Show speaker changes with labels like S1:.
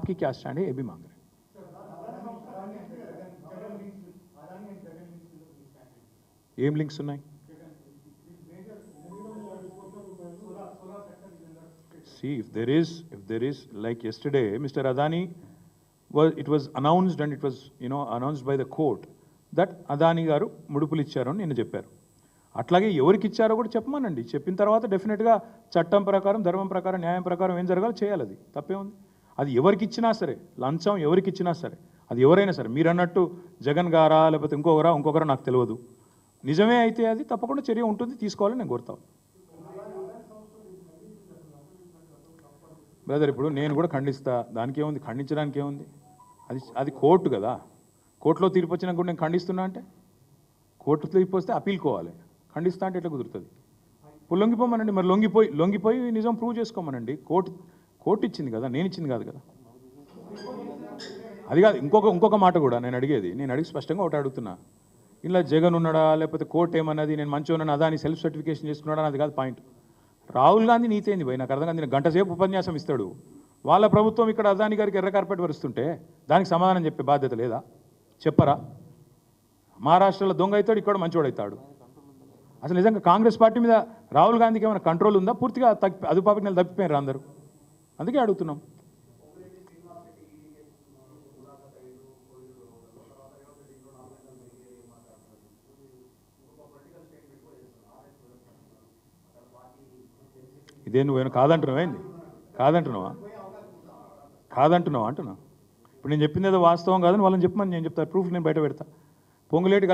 S1: आपकी क्या स्टैंड है ये भी मांग रहे हैं. ఏం లింక్స్ ఉన్నాయి? See, if there is like yesterday, Mr. Adani it was announced and it was announced by the court that Adani garu ముడుపులు ఇచ్చారు అని నిన్న చెప్పారు. అట్లాగే ఎవరికి ఇచ్చారో కూడా చెప్పమనండి. చెప్పిన తర్వాత డెఫినెట్గా చట్టం ప్రకారం, ధర్మం ప్రకారం, న్యాయం ప్రకారం ఏం జరగాలో చేయాలి. అది తప్పే ఉంది. అది ఎవరికి ఇచ్చినా సరే, లంచం ఎవరికి ఇచ్చినా సరే, అది ఎవరైనా సరే, మీరు అన్నట్టు జగన్ గారా లేకపోతే ఇంకొకరా నాకు తెలియదు. నిజమే అయితే అది తప్పకుండా చర్య ఉంటుంది, తీసుకోవాలని నేను కోరుతాను. బ్రదర్, ఇప్పుడు నేను కూడా ఖండిస్తా, దానికి ఏముంది, ఖండించడానికి ఏముంది? అది కోర్టు కదా. కోర్టులో తీర్పు వచ్చినా కూడా నేను ఖండిస్తున్నా అంటే, కోర్టు తీర్పు వస్తే అప్పీల్కోవాలి. ఖండిస్తా అంటే ఎట్లా కుదురుతుంది? ఇప్పుడు లొంగిపోమనండి. మరి లొంగిపోయి నిజం ప్రూవ్ చేసుకోమనండి. కోర్టు ఇచ్చింది కదా, నేను ఇచ్చింది కాదు కదా. అది కాదు, ఇంకొక మాట కూడా నేను అడిగి స్పష్టంగా ఒకటి అడుగుతున్నా. ఇలా జగన్ ఉన్నాడా లేకపోతే కోర్టు ఏమన్నది, నేను మంచిగా ఉన్నాను అదాని సెల్ఫ్ సర్టిఫికేషన్ చేసుకున్నాడా, అది కాదు పాయింట్. రాహుల్ గాంధీ నీతేంది పోయి నాకు అర్థం కాదు. నేను గంట సేపు ఉపన్యాసం ఇస్తాడు, వాళ్ళ ప్రభుత్వం ఇక్కడ అదాని గారికి ఎర్ర కార్పెట్ వరుస్తుంటే దానికి సమాధానం చెప్పే బాధ్యత లేదా? చెప్పరా? మహారాష్ట్రలో దొంగ అవుతాడు, ఇక్కడ మంచోడు అవుతాడు. అసలు నిజంగా కాంగ్రెస్ పార్టీ మీద రాహుల్ గాంధీకి ఏమైనా కంట్రోల్ ఉందా? పూర్తిగా అదుపాపి నెల తప్పిపోయారు అందరూ. అందుకే అడుగుతున్నాం. ఇదే నువ్వేమైనా కాదంటున్నావా? ఏంది కాదంటున్నావా అంటున్నా. ఇప్పుడు నేను చెప్పింది ఏదో వాస్తవం కాదని వాళ్ళని చెప్పమని నేను చెప్తాను. ప్రూఫ్ నేను బయట పెడతా. పొంగులేటి